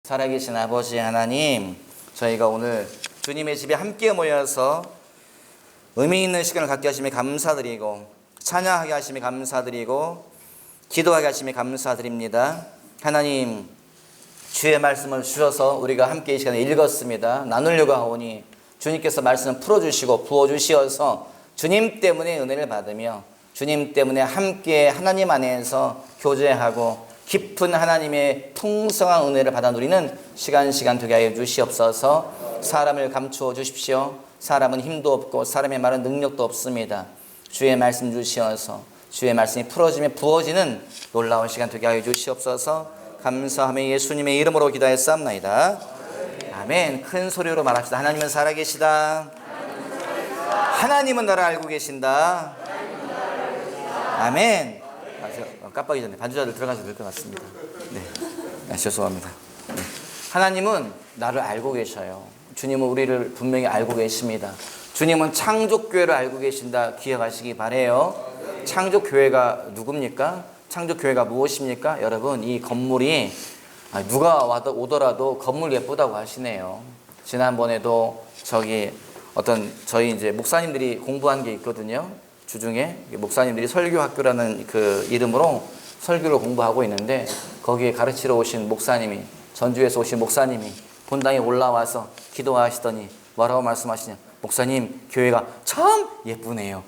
살아계신 아버지 하나님, 저희가 오늘 주님의 집에 함께 모여서 의미 있는 시간을 갖게 하심에 감사드리고, 찬양하게 하심에 감사드리고, 기도하게 하심에 감사드립니다. 하나님, 주의 말씀을 주셔서 우리가 함께 이 시간에 읽었습니다. 나누려고 하오니 주님께서 말씀을 풀어주시고 부어주시어서 주님 때문에 은혜를 받으며 주님 때문에 함께 하나님 안에서 교제하고 깊은 하나님의 풍성한 은혜를 받아 누리는 시간 되게 하여 주시옵소서. 사람을 감추어 주십시오. 사람은 힘도 없고 사람의 말은 능력도 없습니다. 주의 말씀 주시어서 주의 말씀이 풀어지며 부어지는 놀라운 시간 되게 하여 주시옵소서. 감사하며 예수님의 이름으로 기도하였사옵나이다. 아멘. 큰 소리로 말합시다. 하나님은 살아계시다. 하나님은 나를 알고 계신다. 아멘. 깜빡이 전에 반주자들 들어가셔도 될 것 같습니다. 네, 죄송합니다. 네. 하나님은 나를 알고 계셔요. 주님은 우리를 분명히 알고 계십니다. 주님은 창조교회를 알고 계신다. 기억하시기 바라요. 창조교회가 누굽니까? 창조교회가 무엇입니까? 여러분, 이 건물이 누가 오더라도 건물 예쁘다고 하시네요. 지난번에도 저희 이제 목사님들이 공부한 게 있거든요. 주중에 목사님들이 설교학교라는 그 이름으로 설교를 공부하고 있는데, 거기에 가르치러 오신 목사님이, 전주에서 오신 목사님이 본당에 올라와서 기도하시더니 뭐라고 말씀하시냐? 목사님, 교회가 참 예쁘네요.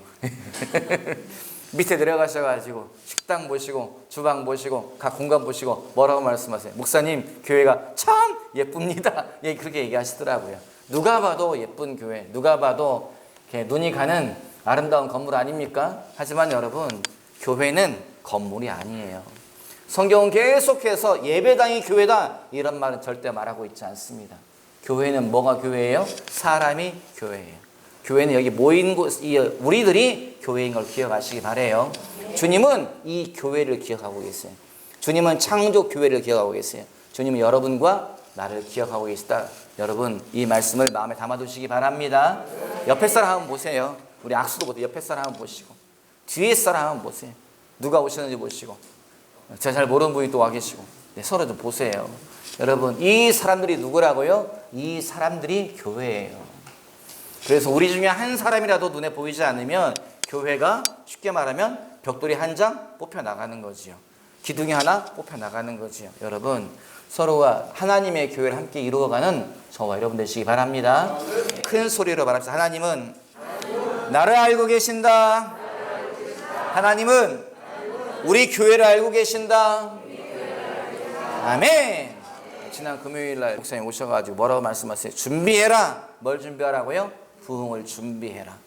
밑에 내려가셔가지고 식당 보시고 주방 보시고 각 공간 보시고 뭐라고 말씀하세요? 목사님, 교회가 참 예쁩니다. 예, 그렇게 얘기하시더라고요. 누가 봐도 예쁜 교회, 누가 봐도 이렇게 눈이 가는 아름다운 건물 아닙니까? 하지만 여러분, 교회는 건물이 아니에요. 성경은 계속해서 예배당이 교회다, 이런 말은 절대 말하고 있지 않습니다. 교회는 뭐가 교회예요? 사람이 교회예요. 교회는 여기 모인 우리들이 교회인 걸 기억하시기 바라요. 주님은 이 교회를 기억하고 계세요. 주님은 창조 교회를 기억하고 계세요. 주님은 여러분과 나를 기억하고 계시다. 여러분, 이 말씀을 마음에 담아두시기 바랍니다. 옆에 사람 한번 보세요. 우리 악수도 못해. 옆에 사람 한번 보시고, 뒤에 사람 한번 보세요. 누가 오셨는지 보시고, 제가 잘 모르는 분이 또 와 계시고, 네, 서로 좀 보세요. 여러분, 이 사람들이 누구라고요? 이 사람들이 교회예요. 그래서 우리 중에 한 사람이라도 눈에 보이지 않으면 교회가 쉽게 말하면 벽돌이 한 장 뽑혀 나가는 거지요. 기둥이 하나 뽑혀 나가는 거지요. 여러분, 서로가 하나님의 교회를 함께 이루어가는 저와 여러분 되시기 바랍니다. 큰 소리로 말합시다. 하나님은 나를 알고 계신다. 하나님은 우리 교회를 알고 계신다. 아멘. 지난 금요일날 목사님 오셔가지고 뭐라고 말씀하세요? 준비해라. 뭘 준비하라고요? 부흥을 준비해라.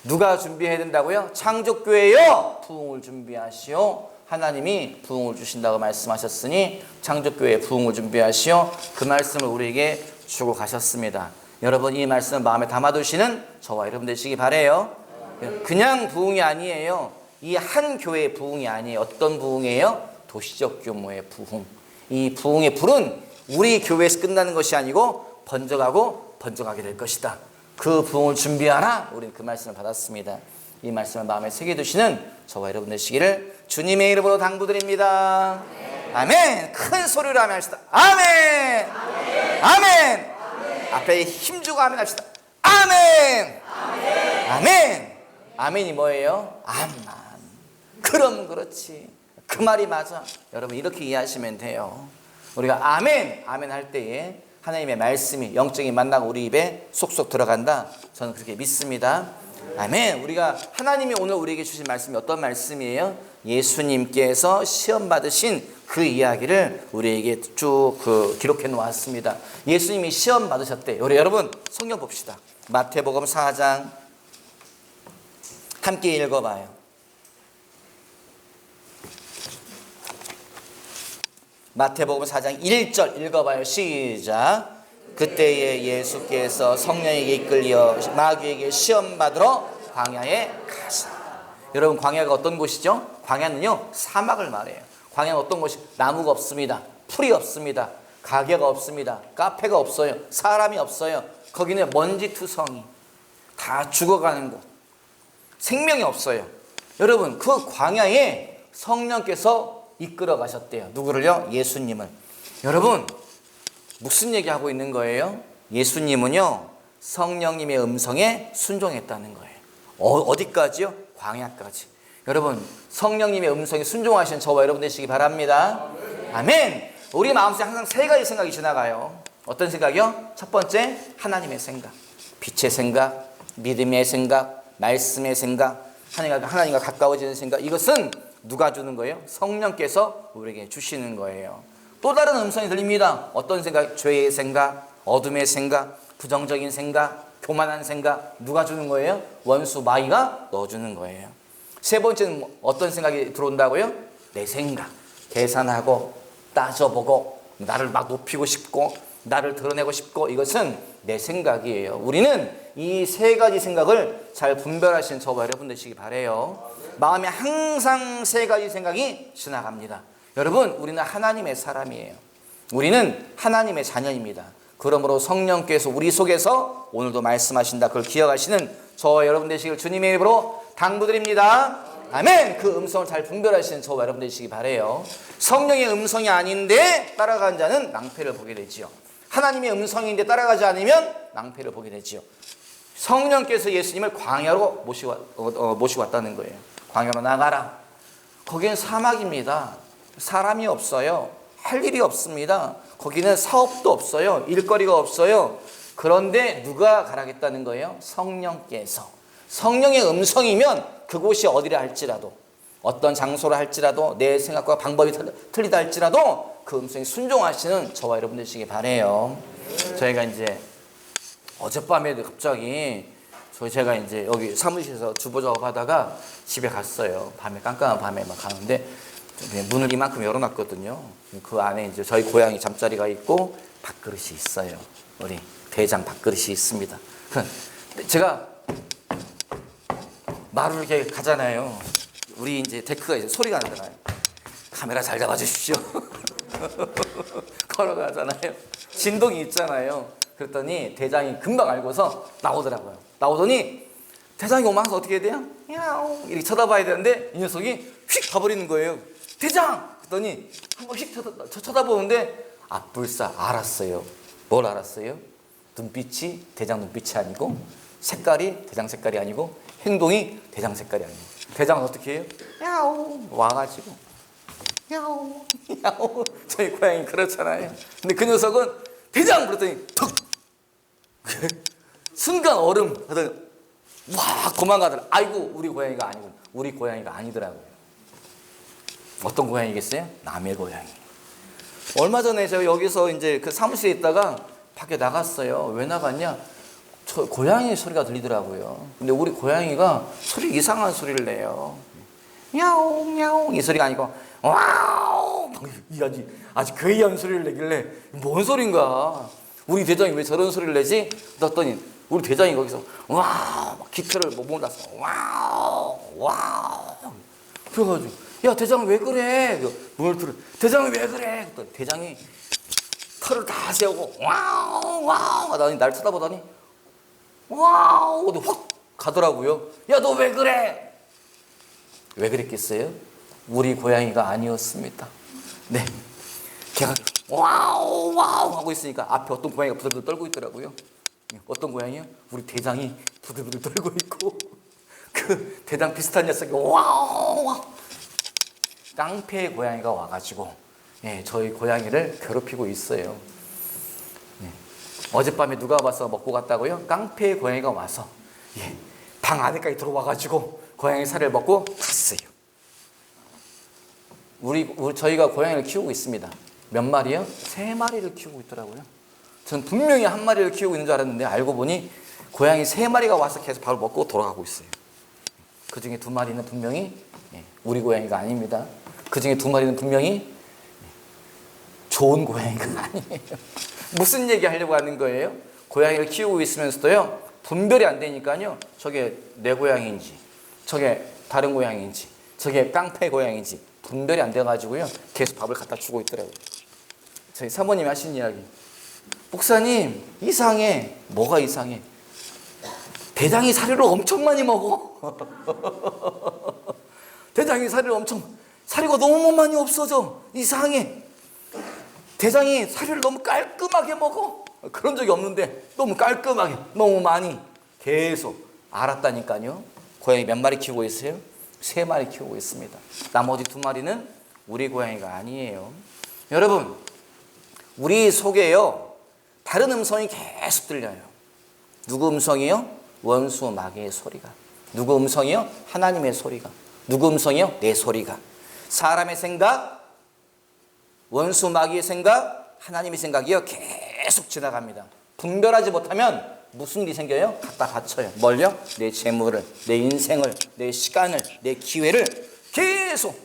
누가 준비해야 된다고요? 창조교회요. 부흥을 준비하시오. 하나님이 부흥을 주신다고 말씀하셨으니 창조교회 부흥을 준비하시오. 그 말씀을 우리에게 주고 가셨습니다. 여러분, 이 말씀을 마음에 담아두시는 저와 여러분 되시기 바라요. 그냥 부흥이 아니에요. 이 한 교회의 부흥이 아니에요. 어떤 부흥이에요? 도시적 규모의 부흥. 이 부흥의 불은 우리 교회에서 끝나는 것이 아니고 번져가게 될 것이다. 그 부흥을 준비하라. 우리는 그 말씀을 받았습니다. 이 말씀을 마음에 새겨두시는 저와 여러분 되시기를 주님의 이름으로 당부드립니다. 아멘. 큰 소리로 아멘 합시다. 아멘. 아멘. 앞에 힘주고 아멘 합시다. 아멘. 아멘. 아멘이 뭐예요? 암만. 그럼 그렇지. 그 말이 맞아. 여러분, 이렇게 이해하시면 돼요. 우리가 아멘 할 때에 하나님의 말씀이 영적인 만나가 우리 입에 쏙쏙 들어간다. 저는 그렇게 믿습니다. 아멘. 우리가 하나님이 오늘 우리에게 주신 말씀이 어떤 말씀이에요? 예수님께서 시험 받으신 그 이야기를 우리에게 쭉 기록해 놓았습니다. 예수님이 시험 받으셨대요. 우리 여러분 성경 봅시다. 마태복음 4장 함께 읽어봐요. 마태복음 4장 1절 읽어봐요. 시작. 그때에 예수께서 성령에게 이끌려 마귀에게 시험 받으러 광야에 가시다. 여러분, 광야가 어떤 곳이죠? 광야는요, 사막을 말해요. 광야는 어떤 곳이? 나무가 없습니다. 풀이 없습니다. 가게가 없습니다. 카페가 없어요. 사람이 없어요. 거기는 먼지투성이, 다 죽어가는 곳, 생명이 없어요. 여러분, 그 광야에 성령께서 이끌어 가셨대요. 누구를요? 예수님을. 여러분, 무슨 얘기하고 있는 거예요? 예수님은요, 성령님의 음성에 순종했다는 거예요. 어디까지요? 광야까지. 여러분, 성령님의 음성에 순종하시는 저와 여러분 되시기 바랍니다. 아멘. 우리 마음속에 항상 세 가지 생각이 지나가요. 어떤 생각이요? 첫 번째, 하나님의 생각, 빛의 생각, 믿음의 생각, 말씀의 생각, 하나님과 가까워지는 생각. 이것은 누가 주는 거예요? 성령께서 우리에게 주시는 거예요. 또 다른 음성이 들립니다. 어떤 생각? 죄의 생각, 어둠의 생각, 부정적인 생각, 교만한 생각. 누가 주는 거예요? 원수 마귀가 넣어주는 거예요. 세 번째는 어떤 생각이 들어온다고요? 내 생각. 계산하고 따져보고 나를 막 높이고 싶고 나를 드러내고 싶고, 이것은 내 생각이에요. 우리는 이 세 가지 생각을 잘 분별하시는 저와 여러분 되시기 바라요. 마음에 항상 세 가지 생각이 지나갑니다. 여러분, 우리는 하나님의 사람이에요. 우리는 하나님의 자녀입니다. 그러므로 성령께서 우리 속에서 오늘도 말씀하신다, 그걸 기억하시는 저와 여러분 되시길 주님의 이름으로 당부드립니다. 아멘. 그 음성을 잘 분별하시는 저와 여러분 되시기 바라요. 성령의 음성이 아닌데 따라간 자는 낭패를 보게 되지요. 하나님의 음성인데 따라가지 않으면 낭패를 보게 되지요. 성령께서 예수님을 광야로 모시고 왔다는 거예요. 광야로 나가라. 거기는 사막입니다. 사람이 없어요. 할 일이 없습니다. 거기는 사업도 없어요. 일거리가 없어요. 그런데 누가 가라겠다는 거예요? 성령께서. 성령의 음성이면 그곳이 어디라 할지라도, 어떤 장소라 할지라도, 내 생각과 방법이 틀리다 할지라도 그 음성에 순종하시는 저와 여러분 되시기 바라요. 저희가 이제 어젯밤에도 갑자기 제가 이제 여기 사무실에서 주보 작업하다가 집에 갔어요. 밤에, 깜깜한 밤에 막 가는데 문을 이만큼 열어놨거든요. 그 안에 이제 저희 고양이 잠자리가 있고 밥그릇이 있어요. 우리 대장 밥그릇이 있습니다. 제가 마루를 이렇게 가잖아요. 우리 이제 데크가 이제 소리가 나잖아요. 카메라 잘 잡아주십시오. 걸어가잖아요. 진동이 있잖아요. 그랬더니 대장이 금방 알고서 나오더라고요. 나오더니 대장이 오면 항상 어떻게 해야 돼요? 야옹 이렇게 쳐다봐야 되는데 이 녀석이 휙 가버리는 거예요. 대장! 그랬더니 한번 휙 쳐다보는데 불사 알았어요. 뭘 알았어요? 눈빛이 대장 눈빛이 아니고, 색깔이 대장 색깔이 아니고, 행동이 대장 색깔이 아니고. 대장은 어떻게 해요? 야옹 와가지고 야옹 야옹. 저희 고양이 그렇잖아요. 근데 그 녀석은 대장 그랬더니 턱 순간 얼음 하더니 와 도망가더라. 아이고 우리 고양이가 아니고, 우리 고양이가 아니더라고요. 어떤 고양이겠어요? 남의 고양이. 얼마 전에 제가 여기서 이제 그 사무실에 있다가 밖에 나갔어요. 왜 나갔냐? 저 고양이 소리가 들리더라고요. 근데 우리 고양이가 소리 이상한 소리를 내요. 야옹 야옹 이 소리가 아니고 와우 아주 괴이한 소리를 내길래 뭔 소린가? 우리 대장이 왜 저런 소리를 내지? 그랬더니 우리 대장이 거기서 와우 기타를 몰아서 와우 와우. 그래가지고 야 대장 왜 그래? 대장이 왜 그래? 그랬더니 대장이 털을 다 세우고 와우 와우 하더니 날 쳐다보더니 와우 확 가더라고요. 야 너 왜 그래? 왜 그랬겠어요? 우리 고양이가 아니었습니다. 네, 걔가 와우 와우 하고 있으니까 앞에 어떤 고양이가 부들부들 떨고 있더라고요. 어떤 고양이요? 우리 대장이 부들부들 떨고 있고 그 대장 비슷한 녀석이 와우 와우. 깡패의 고양이가 와가지고 저희 고양이를 괴롭히고 있어요. 어젯밤에 누가 와서 먹고 갔다고요? 깡패의 고양이가 와서 방 안에까지 들어와가지고 고양이 살을 먹고 갔어요. 저희가 고양이를 키우고 있습니다. 몇 마리요? 3마리를 키우고 있더라고요. 저는 분명히 1마리를 키우고 있는 줄 알았는데 알고 보니 고양이 3마리가 와서 계속 밥을 먹고 돌아가고 있어요. 그 중에 2마리는 분명히 우리 고양이가 아닙니다. 그 중에 2마리는 분명히 좋은 고양이가 아니에요. 무슨 얘기 하려고 하는 거예요? 고양이를 키우고 있으면서도요, 분별이 안 되니까요, 저게 내 고양이인지, 저게 다른 고양이인지, 저게 깡패 고양이인지 분별이 안 돼가지고요, 계속 밥을 갖다 주고 있더라고요. 저희 사모님이 하신 이야기. 목사님, 이상해. 뭐가 이상해? 대장이 사료를 엄청 많이 먹어. 대장이 사료가 너무 많이 없어져. 이상해. 대장이 사료를 너무 깔끔하게 먹어. 그런 적이 없는데 너무 깔끔하게 너무 많이 계속 알았다니까요. 고양이 몇 마리 키우고 있어요? 3마리 키우고 있습니다. 나머지 2마리는 우리 고양이가 아니에요. 여러분, 우리 속에요 다른 음성이 계속 들려요. 누구 음성이요? 원수 마귀의 소리가. 누구 음성이요? 하나님의 소리가. 누구 음성이요? 내 소리가. 사람의 생각, 원수 마귀의 생각, 하나님의 생각이요 계속 지나갑니다. 분별하지 못하면 무슨 일이 생겨요? 갖다 바쳐요. 뭘요? 내 재물을, 내 인생을, 내 시간을, 내 기회를 계속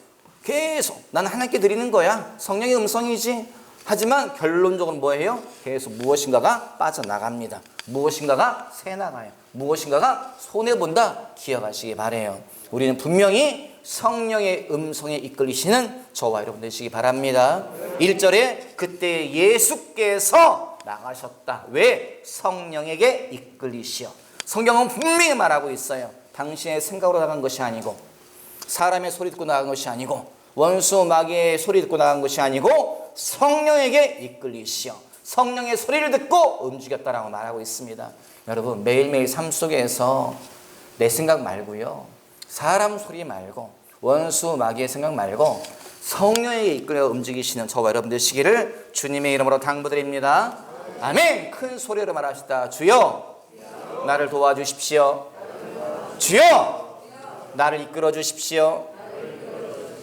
나는 하나님께 드리는 거야. 성령의 음성이지. 하지만 결론적으로 뭐예요? 계속 무엇인가가 빠져나갑니다. 무엇인가가 새나가요. 무엇인가가 손해본다. 기억하시기 바라요. 우리는 분명히 성령의 음성에 이끌리시는 저와 여러분 되시기 바랍니다. 1절에 그때 예수께서 나가셨다. 왜? 성령에게 이끌리시어. 성경은 분명히 말하고 있어요. 당신의 생각으로 나간 것이 아니고, 사람의 소리 듣고 나간 것이 아니고, 원수 마귀의 소리 듣고 나간 것이 아니고, 성령에게 이끌리시어 성령의 소리를 듣고 움직였다라고 말하고 있습니다. 여러분, 매일매일 삶 속에서 내 생각 말고요, 사람 소리 말고, 원수 마귀의 생각 말고 성령에게 이끌려 움직이시는 저와 여러분 되시기를 주님의 이름으로 당부드립니다. 아멘. 큰 소리로 말합시다. 주여, 나를 도와주십시오. 주여, 나를 이끌어 주십시오.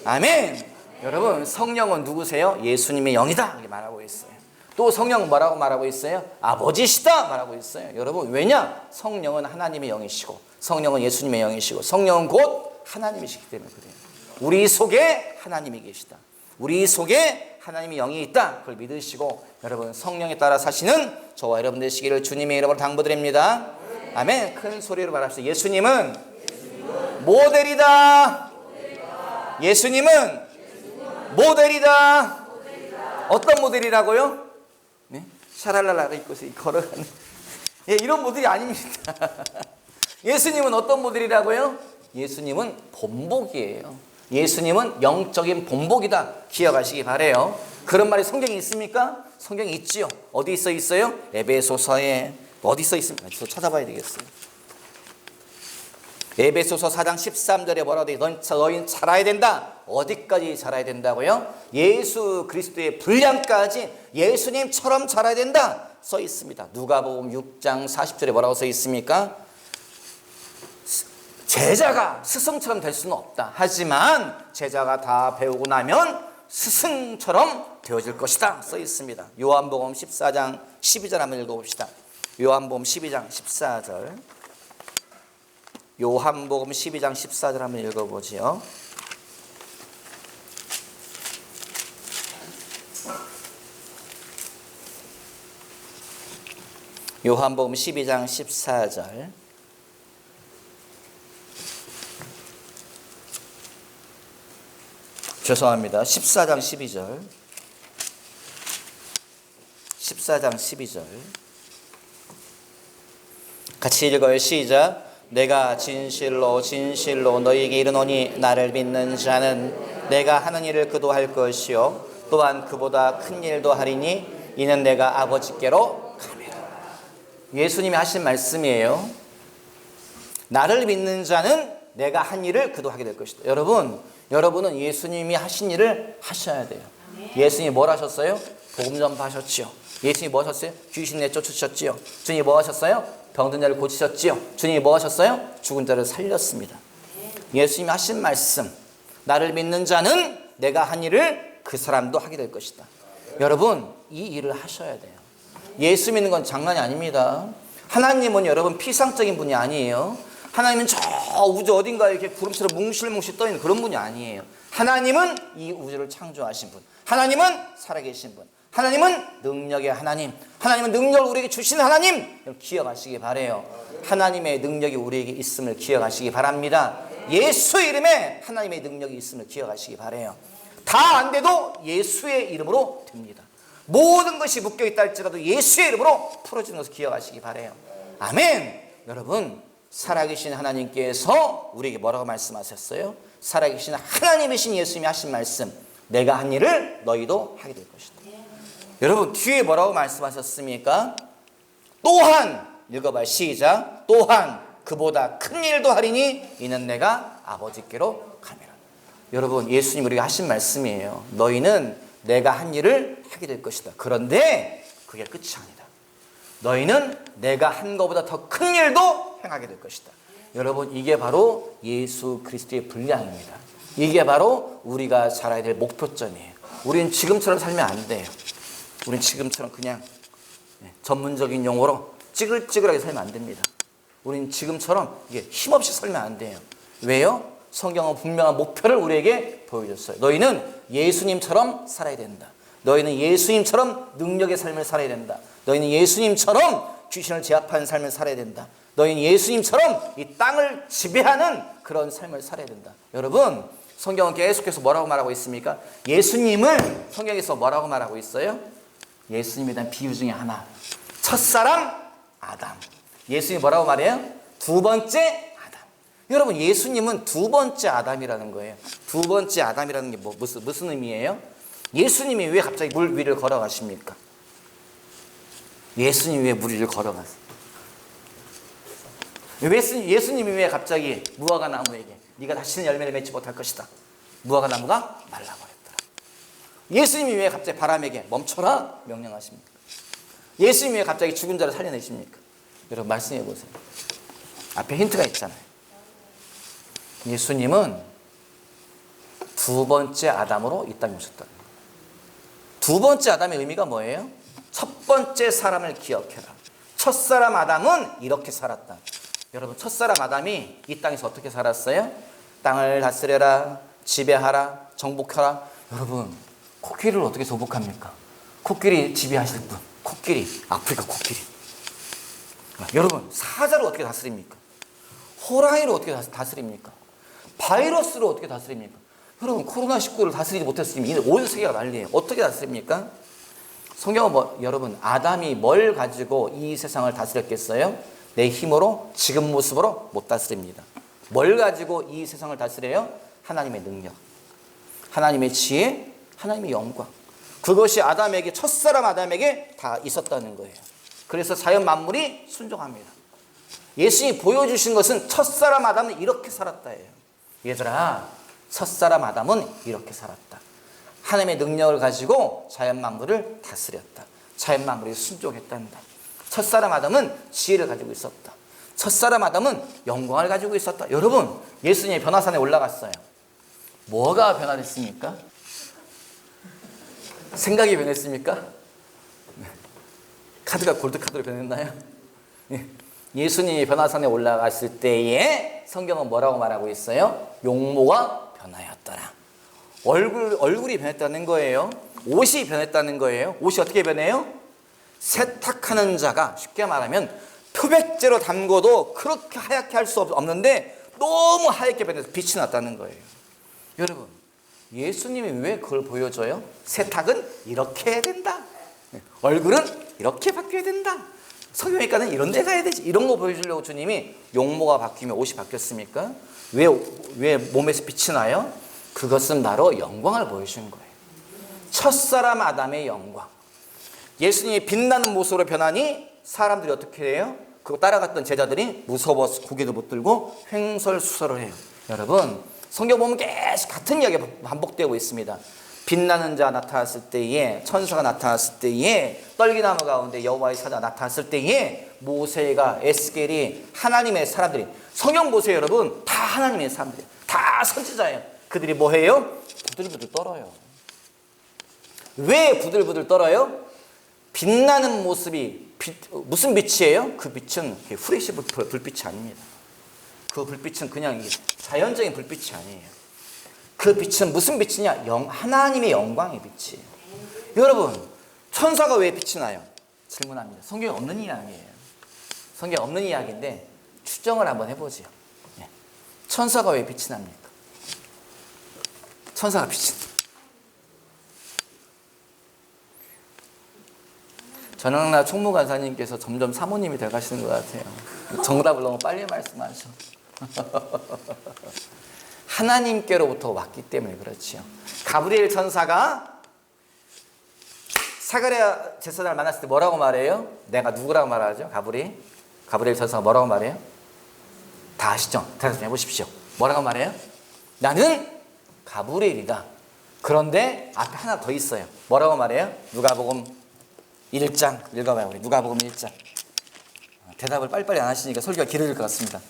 아멘. 여러분, 성령은 누구세요? 예수님의 영이다 이렇게 말하고 있어요. 또 성령은 뭐라고 말하고 있어요? 아버지시다 말하고 있어요. 여러분, 왜냐? 성령은 하나님의 영이시고, 성령은 예수님의 영이시고, 성령은 곧 하나님이시기 때문에 그래요. 우리 속에 하나님이 계시다. 우리 속에 하나님의 영이 있다. 그걸 믿으시고 여러분 성령에 따라 사시는 저와 여러분 되시기를 주님의 이름으로 당부드립니다. 아멘. 큰 소리로 말합시다. 예수님은 모델이다. 예수님은 모델이다. 어떤 모델이라고요? 네? 샤랄랄라 입고서 걸어가는 이런 모델이 아닙니다. 예수님은 어떤 모델이라고요? 예수님은 본보기예요. 예수님은 영적인 본보기다. 기억하시기 바라요. 그런 말이 성경에 있습니까? 성경에 있지요. 어디 있어요? 에베소서에 어디 써 있습니까? 저 찾아봐야 되겠어요. 에베소서 4장 13절에 뭐라고 돼? 너희는 자라야 된다. 어디까지 자라야 된다고요? 예수 그리스도의 분량까지 예수님처럼 자라야 된다 써 있습니다. 누가복음 6장 40절에 뭐라고 써 있습니까? 제자가 스승처럼 될 수는 없다. 하지만 제자가 다 배우고 나면 스승처럼 되어질 것이다 써 있습니다. 요한복음 14장 12절 한번 읽어봅시다. 요한복음 12장 14절. 요한복음 12장 14절 한번 읽어보지요. 요한복음 12장 14절. 죄송합니다. 14장 12절. 14장 12절. 같이 읽어요. 시작. 내가 진실로 진실로 너희에게 이르노니 나를 믿는 자는 내가 하는 일을 그도 할 것이요 또한 그보다 큰 일도 하리니 이는 내가 아버지께로 가리라. 예수님이 하신 말씀이에요. 나를 믿는 자는 내가 한 일을 그도 하게 될 것이다. 여러분은 예수님이 하신 일을 하셔야 돼요. 예수님이 뭘 하셨어요? 복음 전파하셨지요. 예수님이 뭐 하셨어요? 귀신 내쫓으셨지요. 주님이 뭐 하셨어요? 병든 자를 고치셨지요. 주님이 뭐 하셨어요? 죽은 자를 살렸습니다. 예수님이 하신 말씀, 나를 믿는 자는 내가 한 일을 그 사람도 하게 될 것이다. 여러분, 이 일을 하셔야 돼요. 예수 믿는 건 장난이 아닙니다. 하나님은 여러분 피상적인 분이 아니에요. 하나님은 저 우주 어딘가에 이렇게 구름처럼 뭉실뭉실 떠있는 그런 분이 아니에요. 하나님은 이 우주를 창조하신 분. 하나님은 살아계신 분. 하나님은 능력의 하나님. 하나님은 능력을 우리에게 주신 하나님. 기억하시기 바라요. 하나님의 능력이 우리에게 있음을 기억하시기 바랍니다. 예수 이름에 하나님의 능력이 있음을 기억하시기 바라요. 다 안 돼도 예수의 이름으로 됩니다. 모든 것이 묶여있다 할지라도 예수의 이름으로 풀어지는 것을 기억하시기 바라요. 아멘. 여러분, 살아계신 하나님께서 우리에게 뭐라고 말씀하셨어요? 살아계신 하나님이신 예수님이 하신 말씀, 내가 한 일을 너희도 하게 될 것이다. 여러분 뒤에 뭐라고 말씀하셨습니까? 또한 읽어봐 시작. 또한 그보다 큰 일도 하리니 이는 내가 아버지께로 가미라. 여러분 예수님 우리가 하신 말씀이에요. 너희는 내가 한 일을 하게 될 것이다. 그런데 그게 끝이 아니다. 너희는 내가 한 것보다 더 큰 일도 행하게 될 것이다. 여러분 이게 바로 예수 그리스도의 분량입니다. 이게 바로 우리가 살아야 될 목표점이에요. 우리는 지금처럼 살면 안 돼요. 우리는 지금처럼 그냥 전문적인 용어로 찌글찌글하게 살면 안 됩니다. 우리는 지금처럼 이게 힘없이 살면 안 돼요. 왜요? 성경은 분명한 목표를 우리에게 보여줬어요. 너희는 예수님처럼 살아야 된다. 너희는 예수님처럼 능력의 삶을 살아야 된다. 너희는 예수님처럼 귀신을 제압하는 삶을 살아야 된다. 너희는 예수님처럼 이 땅을 지배하는 그런 삶을 살아야 된다. 여러분 성경은 계속해서 뭐라고 말하고 있습니까? 예수님을 성경에서 뭐라고 말하고 있어요? 예수님에 대한 비유 중에 하나. 첫사람 아담. 예수님이 뭐라고 말해요? 두 번째 아담. 여러분 예수님은 두 번째 아담이라는 거예요. 두 번째 아담이라는 게 무슨 의미예요? 예수님이 왜 갑자기 물 위를 걸어가십니까? 예수님이 왜 물 위를 걸어가세요? 예수님이 왜 갑자기 무화과 나무에게 네가 다시는 열매를 맺지 못할 것이다. 무화과 나무가 말라버렸더라. 예수님이 왜 갑자기 바람에게 멈춰라 명령하십니까? 예수님이 왜 갑자기 죽은 자를 살려내십니까? 여러분 말씀해 보세요. 앞에 힌트가 있잖아요. 예수님은 두 번째 아담으로 이 땅에 오셨다. 두 번째 아담의 의미가 뭐예요? 첫 번째 사람을 기억해라. 첫사람 아담은 이렇게 살았다. 여러분 첫사람 아담이 이 땅에서 어떻게 살았어요? 땅을 다스려라, 지배하라, 정복하라. 여러분 코끼리를 어떻게 정복합니까? 코끼리 지배하실 분, 코끼리, 아프리카 코끼리. 여러분 사자를 어떻게 다스립니까? 호랑이를 어떻게 다스립니까? 바이러스를 어떻게 다스립니까? 여러분 코로나19를 다스리지 못했으면 온 세계가 난리예요. 어떻게 다스립니까? 성경은 여러분 아담이 뭘 가지고 이 세상을 다스렸겠어요? 내 힘으로 지금 모습으로 못 다스립니다. 뭘 가지고 이 세상을 다스려요? 하나님의 능력, 하나님의 지혜, 하나님의 영광. 그것이 아담에게 첫사람 아담에게 다 있었다는 거예요. 그래서 자연 만물이 순종합니다. 예수님이 보여주신 것은 첫사람 아담은 이렇게 살았다예요. 얘들아 첫사람 아담은 이렇게 살았다. 하나님의 능력을 가지고 자연 만물을 다스렸다. 자연 만물이 순종했단다. 첫사람 아담은 지혜를 가지고 있었다. 첫사람 아담은 영광을 가지고 있었다. 여러분 예수님이 변화산에 올라갔어요. 뭐가 변화됐습니까? 생각이 변했습니까? 카드가 골드카드로 변했나요? 예수님이 변화산에 올라갔을 때에 성경은 뭐라고 말하고 있어요? 용모가 변하였더라. 얼굴이 변했다는 거예요. 옷이 변했다는 거예요. 옷이 어떻게 변해요? 세탁하는 자가 쉽게 말하면 표백제로 담궈도 그렇게 하얗게 할 수 없는데 너무 하얗게 변해서 빛이 났다는 거예요. 여러분 예수님이 왜 그걸 보여줘요? 세탁은 이렇게 해야 된다. 얼굴은 이렇게 바뀌어야 된다. 성형외과는 이런 데 가야 되지. 이런 거 보여주려고 주님이 용모가 바뀌면 옷이 바뀌었습니까? 왜 몸에서 빛이 나요? 그것은 바로 영광을 보여주는 거예요. 첫사람 아담의 영광. 예수님이 빛나는 모습으로 변하니 사람들이 어떻게 해요? 그거 따라갔던 제자들이 무서워서 고개도 못 들고 횡설수설을 해요. 여러분 성경 보면 계속 같은 이야기가 반복되고 있습니다. 빛나는 자 나타났을 때에, 천사가 나타났을 때에, 떨기나무 가운데 여호와의 사자가 나타났을 때에 모세가, 에스겔이, 하나님의 사람들이, 성경 보세요 여러분, 다 하나님의 사람들이에요. 다 선지자예요. 그들이 뭐 해요? 부들부들 떨어요. 왜 부들부들 떨어요? 빛나는 모습이 무슨 빛이에요? 그 빛은 후레쉬 불빛이 아닙니다. 그 불빛은 그냥 자연적인 불빛이 아니에요. 그 빛은 무슨 빛이냐? 하나님의 영광의 빛이에요. 여러분 천사가 왜 빛이 나요? 질문합니다. 성경에 없는 이야기예요. 성경에 없는 이야기인데 추정을 한번 해보죠. 천사가 왜 빛이 납니까? 천사가 빛이 납니다. 전영라 총무간사님께서 점점 사모님이 돼가시는 것 같아요. 정답을 너무 빨리 말씀하셔. 하나님께로부터 왔기 때문에 그렇지요. 가브리엘 천사가 사가랴 제사장을 만났을 때 뭐라고 말해요? 내가 누구라고 말하죠? 가브리엘 천사가 뭐라고 말해요? 다 아시죠? 대답 좀 해보십시오. 뭐라고 말해요? 나는 가브리엘이다. 그런데 앞에 하나 더 있어요. 뭐라고 말해요? 누가복음 1장 읽어봐요. 우리 누가복음 1장. 대답을 빨리빨리 안 하시니까 설교가 길어질 것 같습니다.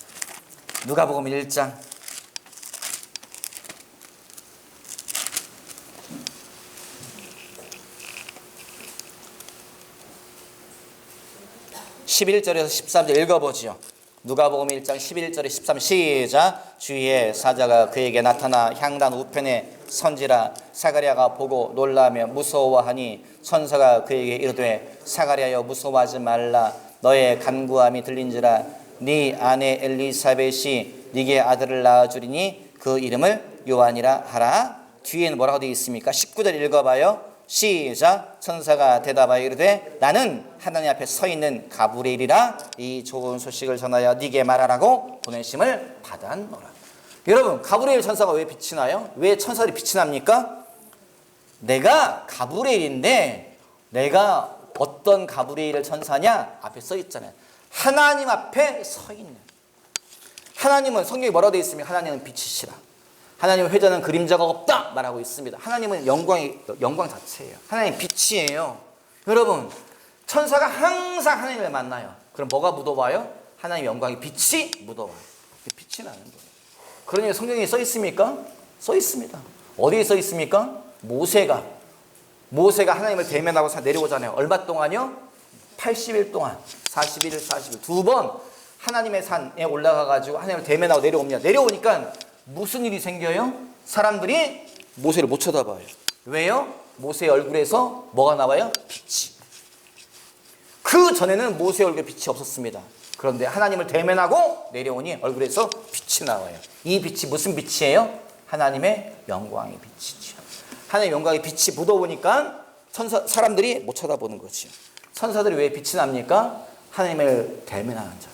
누가복음 1장 11절에서 13절 읽어보지요. 누가복음 1장 11절에 13 시작. 주의 사자가 그에게 나타나 향단 우편에 선지라. 사가랴가 보고 놀라며 무서워하니 천사가 그에게 이르되 사가랴여 무서워하지 말라. 너의 간구함이 들린지라. 네 아내 엘리사벳이 네게 아들을 낳아주리니 그 이름을 요한이라 하라. 뒤에는 뭐라고 되어 있습니까? 19절 읽어봐요. 시작. 천사가 대답하여 이르되 나는 하나님 앞에 서 있는 가브리엘이라. 이 좋은 소식을 전하여 네게 말하라고 보내심을 받았노라. 여러분, 가브리엘 천사가 왜 빛이 나요? 왜 천사들이 빛이 납니까? 내가 가브리엘인데 내가 어떤 가브리엘 천사냐? 앞에 서 있잖아요. 하나님 앞에 서 있는. 하나님은 성경에 뭐라고 되어 있습니까? 하나님은 빛이시라. 하나님은 회자는 그림자가 없다 말하고 있습니다. 하나님은 영광 자체예요. 하나님 빛이에요. 여러분, 천사가 항상 하나님을 만나요. 그럼 뭐가 묻어와요? 하나님의 영광의 빛이 묻어와요. 빛이 나는 거예요. 그러니 성경에 써 있습니까? 써 있습니다. 어디에 써 있습니까? 모세가 하나님을 대면하고 내려오잖아요. 얼마 동안요? 80일 동안 41일 40일 두 번 하나님의 산에 올라가가지고 하나님을 대면하고 내려옵니다. 내려오니까 무슨 일이 생겨요? 사람들이 모세를 못 쳐다봐요. 왜요? 모세의 얼굴에서 뭐가 나와요? 빛이. 그 전에는 모세의 얼굴에 빛이 없었습니다. 그런데 하나님을 대면하고 내려오니 얼굴에서 빛이 나와요. 이 빛이 무슨 빛이에요? 하나님의 영광의 빛이죠. 하나님의 영광의 빛이 묻어오니까 사람들이 못 쳐다보는 거죠. 천사들이 왜 빛이 납니까? 하나님을 대면하는 자들.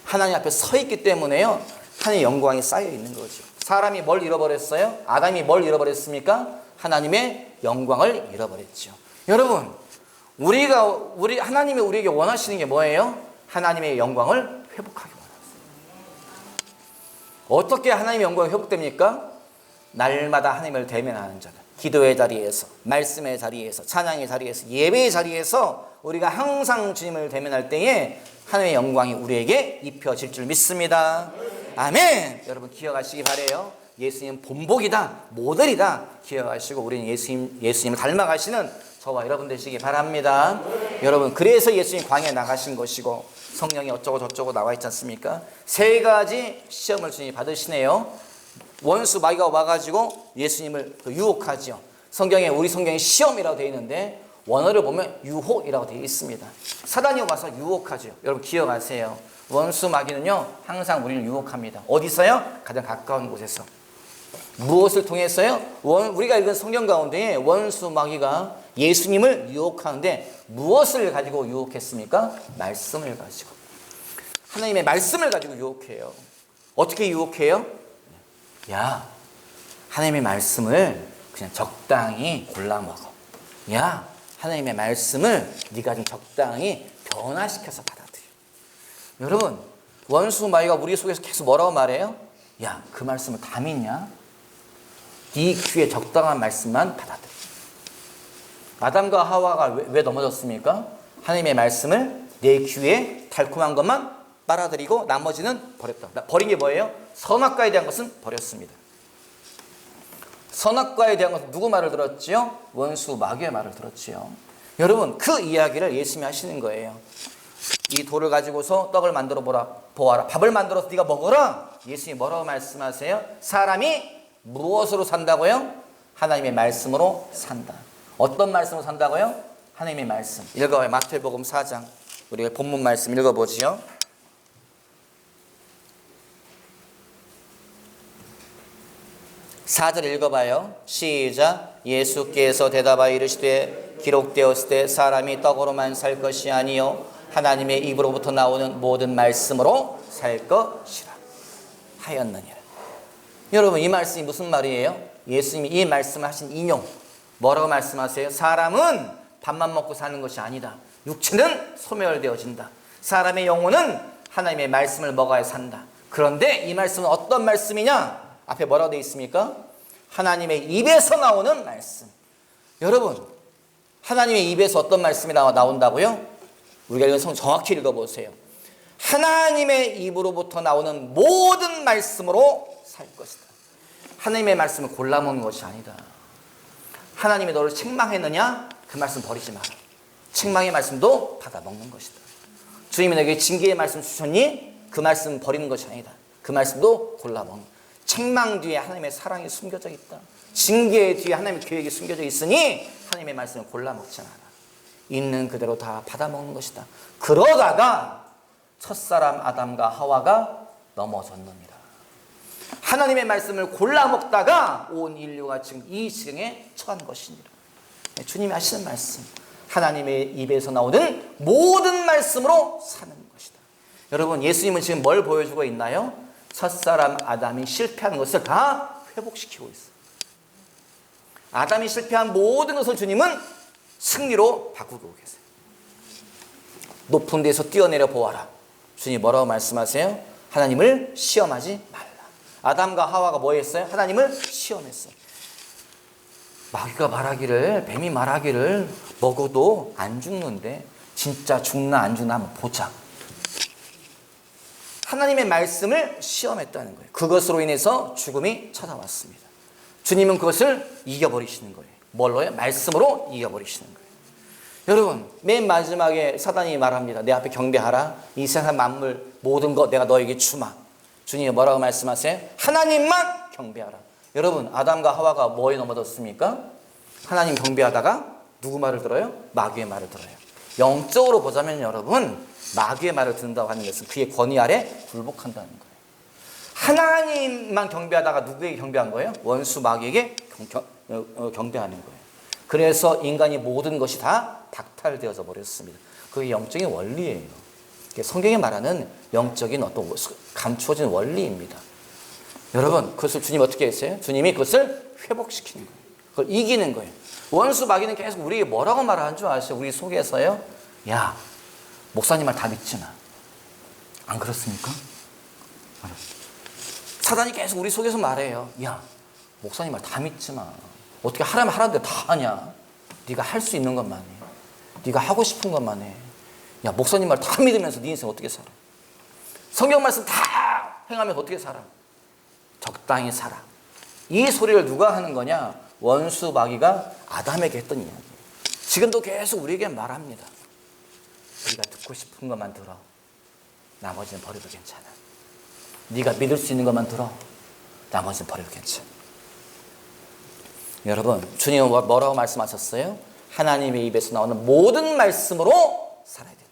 하나님 앞에 서 있기 때문에요. 하나님의 영광이 쌓여 있는 거죠. 사람이 뭘 잃어버렸어요? 아담이 뭘 잃어버렸습니까? 하나님의 영광을 잃어버렸죠. 여러분, 하나님이 우리에게 원하시는 게 뭐예요? 하나님의 영광을 회복하기 원하세요. 어떻게 하나님의 영광이 회복됩니까? 날마다 하나님을 대면하는 자들. 기도의 자리에서, 말씀의 자리에서, 찬양의 자리에서, 예배의 자리에서 우리가 항상 주님을 대면할 때에 하나님의 영광이 우리에게 입혀질 줄 믿습니다. 아멘. 여러분 기억하시기 바라요. 예수님 본보기다, 모델이다 기억하시고 우리는 예수님을 닮아가시는 저와 여러분 되시기 바랍니다. 여러분, 그래서 예수님 광야에 나가신 것이고 성령이 어쩌고 저쩌고 나와 있지 않습니까? 세 가지 시험을 주님이 받으시네요. 원수 마귀가 와가지고 예수님을 유혹하죠. 우리 성경에 시험이라고 되어 있는데 원어를 보면 유혹이라고 되어 있습니다. 사단이 와서 유혹하죠. 여러분 기억하세요. 원수 마귀는요 항상 우리를 유혹합니다. 어디서요? 가장 가까운 곳에서. 무엇을 통해서요? 우리가 읽은 성경 가운데 원수 마귀가 예수님을 유혹하는데 무엇을 가지고 유혹했습니까? 말씀을 가지고. 하나님의 말씀을 가지고 유혹해요. 어떻게 유혹해요? 야, 하나님의 말씀을 그냥 적당히 골라 먹어. 야, 하나님의 말씀을 네가 좀 적당히 변화시켜서 받아들여. 여러분, 원수 마귀가 우리 속에서 계속 뭐라고 말해요? 야, 그 말씀을 다 믿냐? 네 귀에 적당한 말씀만 받아들여. 아담과 하와가 왜 넘어졌습니까? 하나님의 말씀을 내 귀에 달콤한 것만 빨아들이고 나머지는 버렸다. 버린 게 뭐예요? 선악과에 대한 것은 버렸습니다. 선악과에 대한 것은 누구 말을 들었지요? 원수 마귀의 말을 들었지요. 여러분, 그 이야기를 예수님이 하시는 거예요. 이 돌을 가지고서 떡을 만들어 보아라. 밥을 만들어서 네가 먹어라. 예수님이 뭐라고 말씀하세요? 사람이 무엇으로 산다고요? 하나님의 말씀으로 산다. 어떤 말씀으로 산다고요? 하나님의 말씀. 읽어봐요. 마태복음 4장. 우리가 본문 말씀 읽어보지요. 4절 읽어봐요. 시작. 예수께서 대답하여 이르시되 기록되었을 때 사람이 떡으로만 살 것이 아니요 하나님의 입으로부터 나오는 모든 말씀으로 살 것이라 하였느니라. 여러분, 이 말씀이 무슨 말이에요? 예수님이 이 말씀을 하신 인용. 뭐라고 말씀하세요? 사람은 밥만 먹고 사는 것이 아니다. 육체는 소멸되어진다. 사람의 영혼은 하나님의 말씀을 먹어야 산다. 그런데 이 말씀은 어떤 말씀이냐? 앞에 뭐라고 되어 있습니까? 하나님의 입에서 나오는 말씀. 여러분, 하나님의 입에서 어떤 말씀이 나온다고요? 우리가 이건 성 정확히 읽어보세요. 하나님의 입으로부터 나오는 모든 말씀으로 살 것이다. 하나님의 말씀을 골라먹는 것이 아니다. 하나님이 너를 책망했느냐? 그 말씀 버리지 마라. 책망의 말씀도 받아먹는 것이다. 주님이 너에게 징계의 말씀 주셨니? 그 말씀 버리는 것이 아니다. 그 말씀도 골라먹는. 책망 뒤에 하나님의 사랑이 숨겨져 있다. 징계 뒤에 하나님의 계획이 숨겨져 있으니 하나님의 말씀을 골라먹지 않아. 있는 그대로 다 받아먹는 것이다. 그러다가 첫사람 아담과 하와가 넘어졌느니라. 하나님의 말씀을 골라먹다가 온 인류가 지금 이 지경에 처한 것이니라. 주님이 하시는 말씀, 하나님의 입에서 나오는 모든 말씀으로 사는 것이다. 여러분, 예수님은 지금 뭘 보여주고 있나요? 첫사람 아담이 실패하는 것을 다 회복시키고 있어요. 아담이 실패한 모든 것을 주님은 승리로 바꾸고 계세요. 높은 데서 뛰어내려 보아라. 주님 뭐라고 말씀하세요? 하나님을 시험하지 말라. 아담과 하와가 뭐 했어요? 하나님을 시험했어요. 마귀가 말하기를, 뱀이 말하기를 먹어도 안 죽는데 진짜 죽나 안 죽나 한번 보자. 하나님의 말씀을 시험했다는 거예요. 그것으로 인해서 죽음이 찾아왔습니다. 주님은 그것을 이겨버리시는 거예요. 뭘로요? 말씀으로 이겨버리시는 거예요. 여러분, 맨 마지막에 사단이 말합니다. 내 앞에 경배하라. 이 세상 만물 모든 것 내가 너에게 주마. 주님이 뭐라고 말씀하세요? 하나님만 경배하라. 여러분, 아담과 하와가 뭐에 넘어졌습니까? 하나님 경배하다가 누구 말을 들어요? 마귀의 말을 들어요. 영적으로 보자면 여러분, 마귀의 말을 듣는다고 하는 것은 그의 권위 아래 굴복한다는 거예요. 하나님만 경배하다가 누구에게 경배한 거예요? 원수 마귀에게 경배하는 거예요. 그래서 인간이 모든 것이 다 박탈되어져 버렸습니다. 그게 영적인 원리예요. 성경이 말하는 영적인 어떤 감추어진 원리입니다. 여러분, 그것을 주님 어떻게 했어요? 주님이 그것을 회복시키는 거예요. 그걸 이기는 거예요. 원수 마귀는 계속 우리에게 뭐라고 말하는 줄 아세요? 우리 속에서요. 야, 목사님 말 다 믿지 마. 안 그렇습니까? 사단이 계속 우리 속에서 말해요. 야, 목사님 말 다 믿지 마. 어떻게 하라면 하라는데 다 하냐? 네가 할 수 있는 것만 해. 네가 하고 싶은 것만 해. 야, 목사님 말 다 믿으면서 네 인생 어떻게 살아? 성경 말씀 다 행하면서 어떻게 살아? 적당히 살아. 이 소리를 누가 하는 거냐? 원수 마귀가 아담에게 했던 이야기예요. 지금도 계속 우리에게 말합니다. 네가 듣고 싶은 것만 들어. 나머지는 버려도 괜찮아. 네가 믿을 수 있는 것만 들어. 나머지는 버려도 괜찮아. 여러분, 주님은 뭐라고 말씀하셨어요? 하나님의 입에서 나오는 모든 말씀으로 살아야 된다.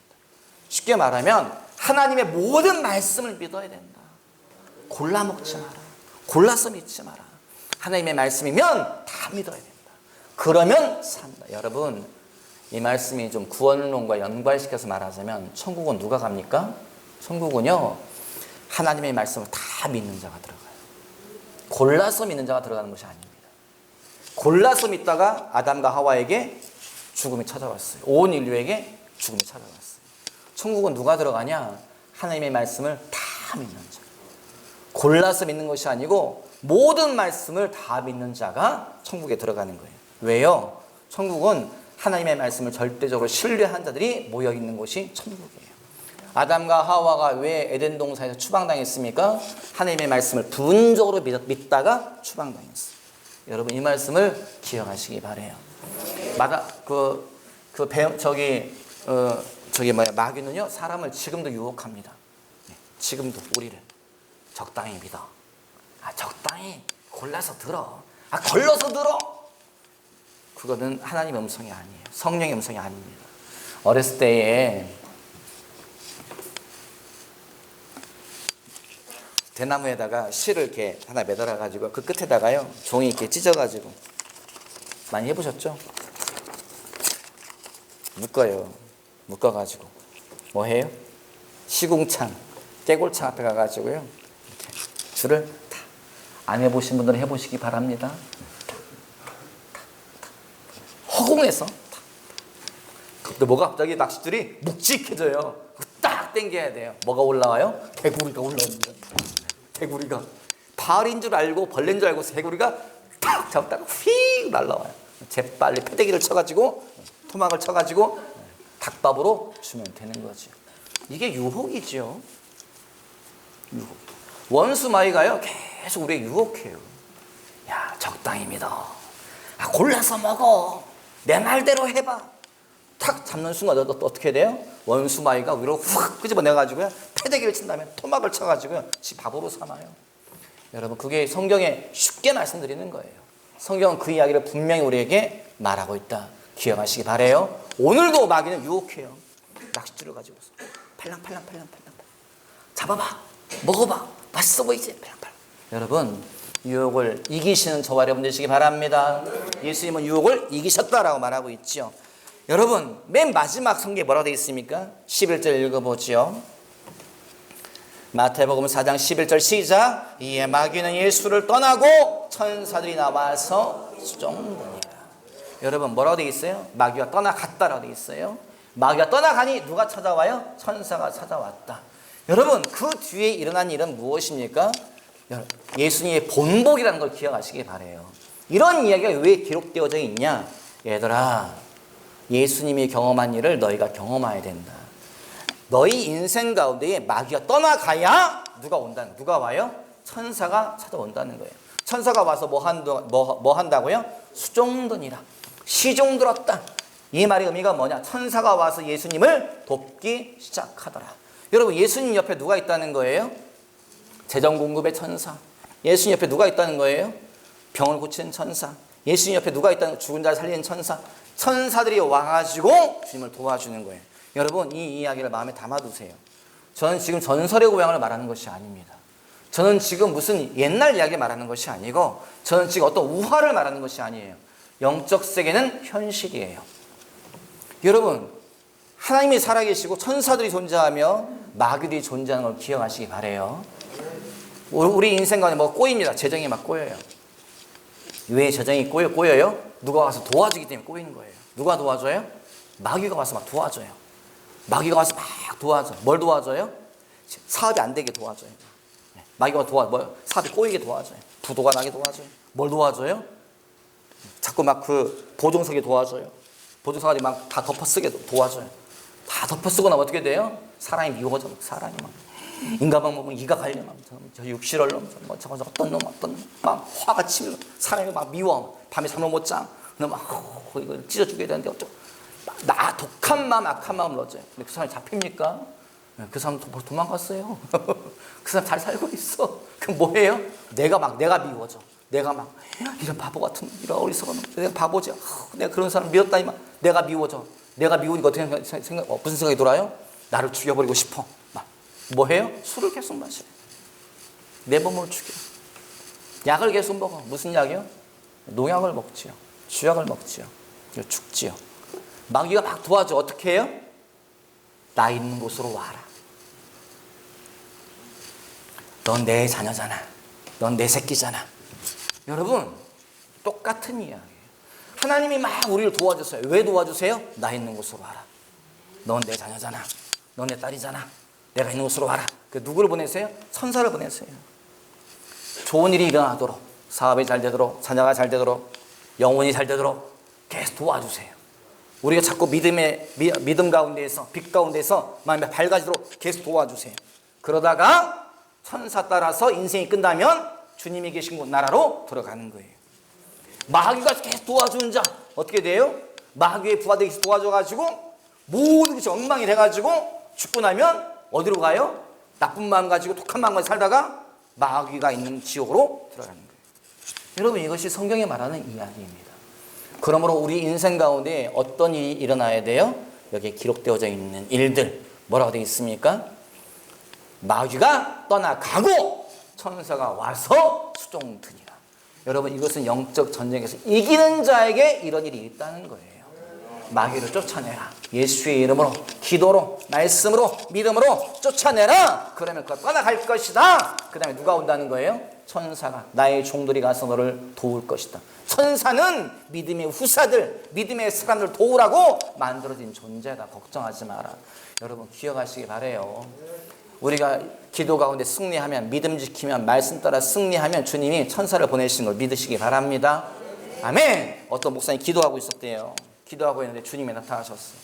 쉽게 말하면 하나님의 모든 말씀을 믿어야 된다. 골라 먹지 마라. 골라서 믿지 마라. 하나님의 말씀이면 다 믿어야 된다. 그러면 산다. 여러분, 이 말씀이 좀 구원론과 연관시켜서 말하자면 천국은 누가 갑니까? 천국은요, 하나님의 말씀을 다 믿는 자가 들어가요. 골라서 믿는 자가 들어가는 것이 아닙니다. 골라서 믿다가 아담과 하와에게 죽음이 찾아왔어요. 온 인류에게 죽음이 찾아왔어요. 천국은 누가 들어가냐? 하나님의 말씀을 다 믿는 자. 골라서 믿는 것이 아니고 모든 말씀을 다 믿는 자가 천국에 들어가는 거예요. 왜요? 천국은 하나님의 말씀을 절대적으로 신뢰한 자들이 모여 있는 곳이 천국이에요. 아담과 하와가 왜 에덴 동산에서 추방당했습니까? 하나님의 말씀을 부분적으로 믿다가 추방당했어요. 여러분, 이 말씀을 기억하시기 바래요. 마귀는요, 사람을 지금도 유혹합니다. 지금도 우리를 적당히 믿어. 적당히 골라서 들어. 걸러서 들어. 그거는 하나님의 음성이 아니에요. 성령의 음성이 아닙니다. 어렸을 때에 대나무에다가 실을 이렇게 하나 매달아가지고 그 끝에다가요, 종이 이렇게 찢어가지고 많이 해보셨죠? 묶어요. 묶어가지고 뭐 해요? 시궁창, 깨골창 앞에 가가지고요, 이렇게 줄을 다, 안 해보신 분들은 해보시기 바랍니다. 허공에서 근데 뭐가 갑자기 낚싯줄이 묵직해져요. 딱 당겨야 돼요. 뭐가 올라와요? 개구리가 올라옵니다. 개구리가 발인 줄 알고 벌레인 줄 알고 개구리가 탁 잡다가 휙 날라와요. 재빨리 패대기를 쳐가지고 토막을 쳐가지고 닭밥으로 주면 되는 거죠. 이게 유혹이죠. 유혹. 원수 마귀가요 계속 우리에게 유혹해요. 야, 적당히 믿어. 골라서 먹어. 내 말대로 해봐. 탁 잡는 순간 또 어떻게 돼요? 원수 마귀가 위로 훅 끄집어내가지고요 패대기를 친 다음에 토막을 쳐가지고요 지 밥으로 삼아요. 여러분, 그게 성경에 쉽게 말씀드리는 거예요. 성경은 그 이야기를 분명히 우리에게 말하고 있다. 기억하시기 바래요. 오늘도 마귀는 유혹해요. 낚싯줄을 가지고서 팔랑팔랑 잡아봐, 먹어봐, 맛있어 보이지? 팔랑팔랑. 여러분, 유혹을 이기시는 저와 여러분 되시기 바랍니다. 예수님은 유혹을 이기셨다라고 말하고 있죠. 여러분, 맨 마지막 성경에 뭐라고 되어 있습니까? 11절 읽어보죠. 마태복음 4장 11절 시작. 이에 마귀는 예수를 떠나고 천사들이 나와서 수종드니라. 여러분, 뭐라고 되어 있어요? 마귀가 떠나갔다라고 되어 있어요. 마귀가 떠나가니 누가 찾아와요? 천사가 찾아왔다. 여러분, 그 뒤에 일어난 일은 무엇입니까? 예수님의 본복이라는 걸 기억하시기 바래요. 이런 이야기가 왜 기록되어져 있냐? 얘들아, 예수님이 경험한 일을 너희가 경험해야 된다. 너희 인생 가운데에 마귀가 떠나가야 누가 와요? 천사가 찾아온다는 거예요. 천사가 와서 뭐 한다고요? 수종드니라. 시종들었다. 이 말의 의미가 뭐냐? 천사가 와서 예수님을 돕기 시작하더라. 여러분, 예수님 옆에 누가 있다는 거예요? 재정 공급의 천사. 예수님 옆에 누가 있다는 거예요? 병을 고치는 천사. 예수님 옆에 누가 있다는 거예요? 죽은 자를 살리는 천사. 천사들이 와가지고 주님을 도와주는 거예요. 여러분, 이 이야기를 마음에 담아두세요. 저는 지금 전설의 고향을 말하는 것이 아닙니다. 저는 지금 무슨 옛날 이야기 말하는 것이 아니고, 저는 지금 어떤 우화를 말하는 것이 아니에요. 영적 세계는 현실이에요. 여러분, 하나님이 살아계시고 천사들이 존재하며 마귀들이 존재하는 걸 기억하시기 바래요. 우리 인생 가운데 뭐 꼬입니다. 재정이 막 꼬여요. 왜 재정이 꼬여요? 누가 와서 도와주기 때문에 꼬이는 거예요. 누가 도와줘요? 마귀가 와서 막 도와줘요. 마귀가 와서 막 도와줘. 뭘 도와줘요? 사업이 안 되게 도와줘요. 마귀가 사업이 꼬이게 도와줘요. 부도가 나게 도와줘요. 뭘 도와줘요? 자꾸 막 그 보증서게 도와줘요. 보증서까지 막 다 덮어쓰게 도와줘요. 다 덮어쓰고 나면 어떻게 돼요? 사람이 미워져. 사람이 막 인간만 보면 이가 갈려. 저 육실을 놈, 저 어떤 놈, 막 화가 치밀어. 사람이 막 미워. 밤에 잠을 못 자. 근데 막 이거 찢어 죽여야 되는데 어쩌고. 나 독한 마음, 악한 마음을 얻어요. 근데 그 사람이 잡힙니까? 그 사람 도망갔어요. 그 사람 잘 살고 있어. 그럼 뭐예요? 내가 미워져. 내가 막 이런 바보 같은, 이런 어리석은, 내가 바보지. 내가 그런 사람 미웠다니. 내가 미워져. 내가 미우니까 어떻게 무슨 생각이 돌아요? 나를 죽여버리고 싶어. 막 뭐해요? 술을 계속 마셔요. 내 몸을 죽여. 약을 계속 먹어. 무슨 약이요? 농약을 먹지요. 주약을 먹지요. 죽지요. 마귀가 막 도와줘. 어떻게 해요? 나 있는 곳으로 와라. 넌 내 자녀잖아. 넌 내 새끼잖아. 여러분, 똑같은 이야기예요. 하나님이 막 우리를 도와주세요. 왜 도와주세요? 나 있는 곳으로 와라. 넌 내 자녀잖아. 넌 내 딸이잖아. 내가 있는 곳으로 와라. 그 누구를 보내세요? 천사를 보내세요. 좋은 일이 일어나도록, 사업이 잘 되도록, 자녀가 잘 되도록, 영혼이 잘 되도록 계속 도와주세요. 우리가 자꾸 믿음 가운데에서, 빛 가운데서 마음이 밝아지도록 계속 도와주세요. 그러다가 천사 따라서 인생이 끝나면 주님이 계신 곳 나라로 들어가는 거예요. 마귀가 계속 도와주는 자 어떻게 돼요? 마귀의 부하들이 도와줘가지고 모든 것이 엉망이 돼가지고 죽고 나면 어디로 가요? 나쁜 마음 가지고 독한 마음 가지고 살다가 마귀가 있는 지옥으로 들어가는 거예요. 여러분, 이것이 성경이 말하는 이야기입니다. 그러므로 우리 인생 가운데 어떤 일이 일어나야 돼요? 여기에 기록되어져 있는 일들 뭐라고 되어 있습니까? 마귀가 떠나가고 천사가 와서 수종드니라. 여러분, 이것은 영적 전쟁에서 이기는 자에게 이런 일이 있다는 거예요. 마귀를 쫓아내라. 예수의 이름으로, 기도로, 말씀으로, 믿음으로 쫓아내라. 그러면 그가 떠나갈 것이다. 그 다음에 누가 온다는 거예요? 천사가 나의 종들이 가서 너를 도울 것이다. 천사는 믿음의 후사들, 믿음의 사람들 도우라고 만들어진 존재다. 걱정하지 마라. 여러분 기억하시기 바라요. 우리가 기도 가운데 승리하면, 믿음 지키면, 말씀 따라 승리하면 주님이 천사를 보내시는 걸 믿으시기 바랍니다. 아멘. 어떤 목사님이 기도하고 있었대요. 기도하고 있는데 주님이 나타나셨어요.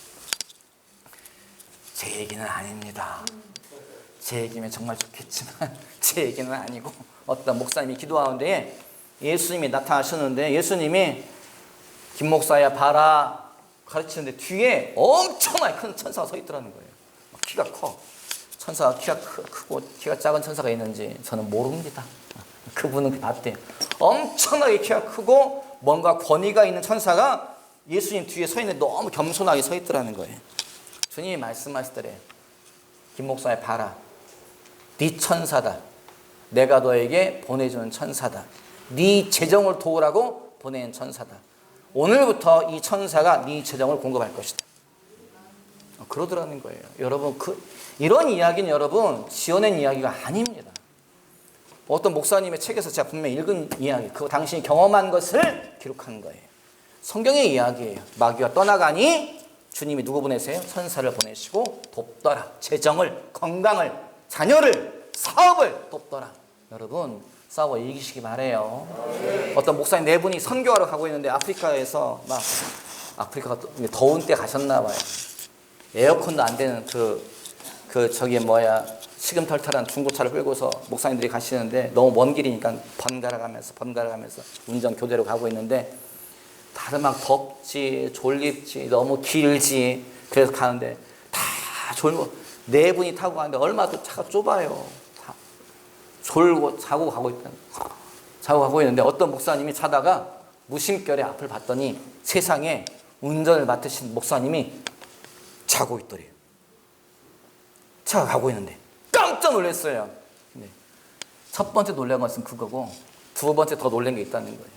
제 얘기는 아닙니다. 제 얘기면 정말 좋겠지만 제 얘기는 아니고, 어떤 목사님이 기도하는데 예수님이 나타나셨는데, 예수님이 김 목사야 봐라 가르치는데 뒤에 엄청나게 큰 천사가 서 있더라는 거예요. 키가 커. 천사가 키가 크고 키가 작은 천사가 있는지 저는 모릅니다. 그분은 봤대요. 엄청나게 키가 크고 뭔가 권위가 있는 천사가 예수님 뒤에 서 있는데 너무 겸손하게 서 있더라는 거예요. 주님이 말씀하시더래. 김 목사야 봐라. 네 천사다. 내가 너에게 보내주는 천사다. 네 재정을 도우라고 보낸 천사다. 오늘부터 이 천사가 네 재정을 공급할 것이다. 그러더라는 거예요. 여러분 이런 이야기는 여러분 지어낸 이야기가 아닙니다. 어떤 목사님의 책에서 제가 분명히 읽은 이야기, 그거 당신이 경험한 것을 기록한 거예요. 성경의 이야기예요. 마귀가 떠나가니 주님이 누구 보내세요? 천사를 보내시고 돕더라. 재정을, 건강을, 자녀를, 사업을 돕더라. 여러분 싸워 이기시기 바래요. 어떤 목사님 네 분이 선교하러 가고 있는데 아프리카에서 막, 아프리카가 더운 때 가셨나 봐요. 에어컨도 안 되는 시금털털한 중고차를 끌고서 목사님들이 가시는데 너무 먼 길이니까 번갈아 가면서 운전 교대로 가고 있는데 다들 막 덥지, 졸립지, 너무 길지. 그래서 가는데 다 졸고, 네 분이 타고 가는데 얼마나 또 차가 좁아요. 다 졸고 자고 가고 있는데 어떤 목사님이 자다가 무심결에 앞을 봤더니 세상에 운전을 맡으신 목사님이 자고 있더래요. 차가 가고 있는데 깜짝 놀랐어요. 네. 첫 번째 놀란 것은 그거고, 두 번째 더 놀란 게 있다는 거예요.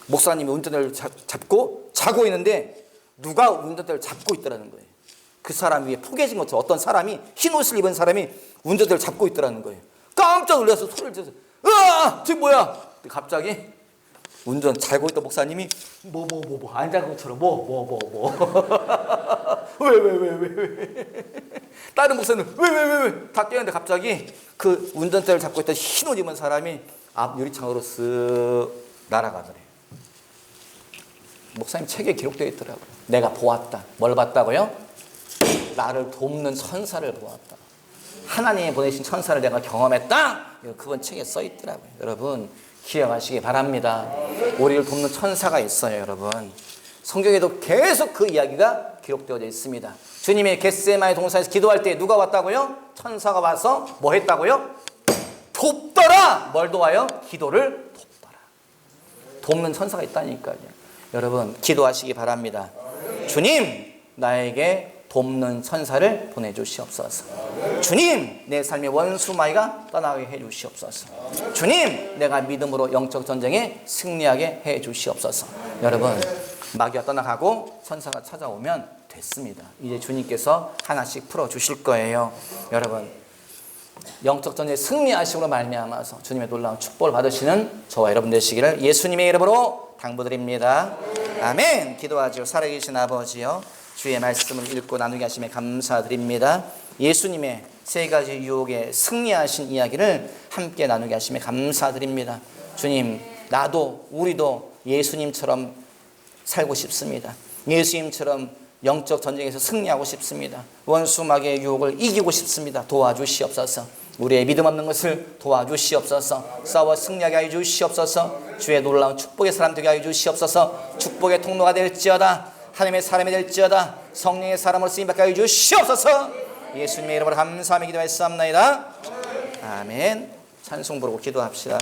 목사님이 운전대를 잡고 자고 있는데 누가 운전대를 잡고 있더라는 거예요. 그 사람 위에 포개진 것처럼 어떤 사람이, 흰 옷을 입은 사람이 운전대를 잡고 있더라는 거예요. 깜짝 놀라서 소리를 지르면서 으아! 저게 뭐야? 갑자기 운전 잘고 있던 목사님이 안 자는 것처럼 왜 다른 목사는 왜 다 깨는데 갑자기 그 운전대를 잡고 있던 흰 옷 입은 사람이 앞 유리창으로 쓱 날아가더래요. 목사님 책에 기록되어 있더라고요. 내가 보았다. 뭘 봤다고요? 나를 돕는 천사를 보았다. 하나님이 보내신 천사를 내가 경험했다. 그건 책에 써 있더라고요. 여러분 기억하시기 바랍니다. 우리를 돕는 천사가 있어요. 여러분 성경에도 계속 그 이야기가 기록되어 있습니다. 주님의 겟세마네 동산에서 기도할 때 누가 왔다고요? 천사가 와서 뭐 했다고요? 돕더라. 뭘 도와요? 기도를 돕더라. 돕는 천사가 있다니까요. 여러분 기도하시기 바랍니다. 주님 나에게 돕는 천사를 보내주시옵소서. 주님 내 삶의 원수 마귀가 떠나게 해주시옵소서. 주님 내가 믿음으로 영적 전쟁에 승리하게 해주시옵소서. 여러분 마귀가 떠나가고 천사가 찾아오면 됐습니다. 이제 주님께서 하나씩 풀어주실 거예요. 여러분 영적 전쟁에 승리하심으로 말미암아서 주님의 놀라운 축복을 받으시는 저와 여러분 되시기를 예수님의 이름으로 당부드립니다. 아멘. 기도하죠. 살아계신 아버지요, 주의 말씀을 읽고 나누게 하심에 감사드립니다. 예수님의 세 가지 유혹에 승리하신 이야기를 함께 나누게 하심에 감사드립니다. 주님 나도 우리도 예수님처럼 살고 싶습니다. 예수님처럼 영적 전쟁에서 승리하고 싶습니다. 원수 마귀의 유혹을 이기고 싶습니다. 도와주시옵소서. 우리의 믿음 없는 것을 도와주시옵소서. 싸워 승리하게 하여 주시옵소서. 주의 놀라운 축복의 사람 되게 하여 주시옵소서. 축복의 통로가 될지어다. 하나님의 사람이 될지어다. 성령의 사람으로 쓰임받게 하여 주시옵소서. 예수님의 이름으로 감사하며 기도했사옵나이다. 아멘. 찬송 부르고 기도합시다.